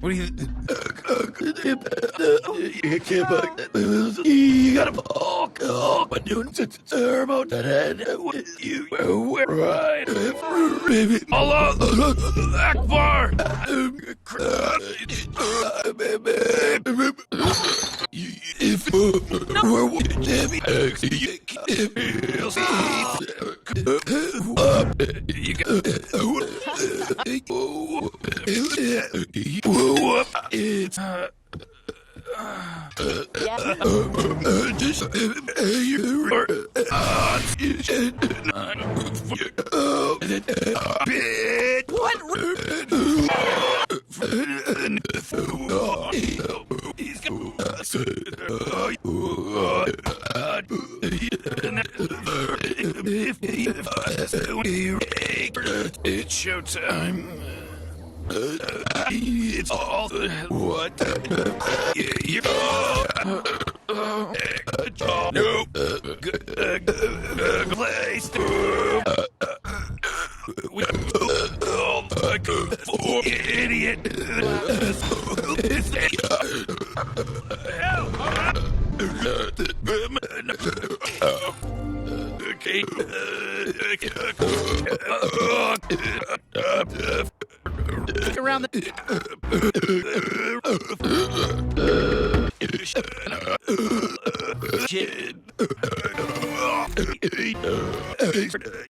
What do you? You can't fuck. You gotta fuck. I'm doing thermo that you right. Allah Akbar! If it's it's showtime. It's all what you no place idiot. Around the. Kid.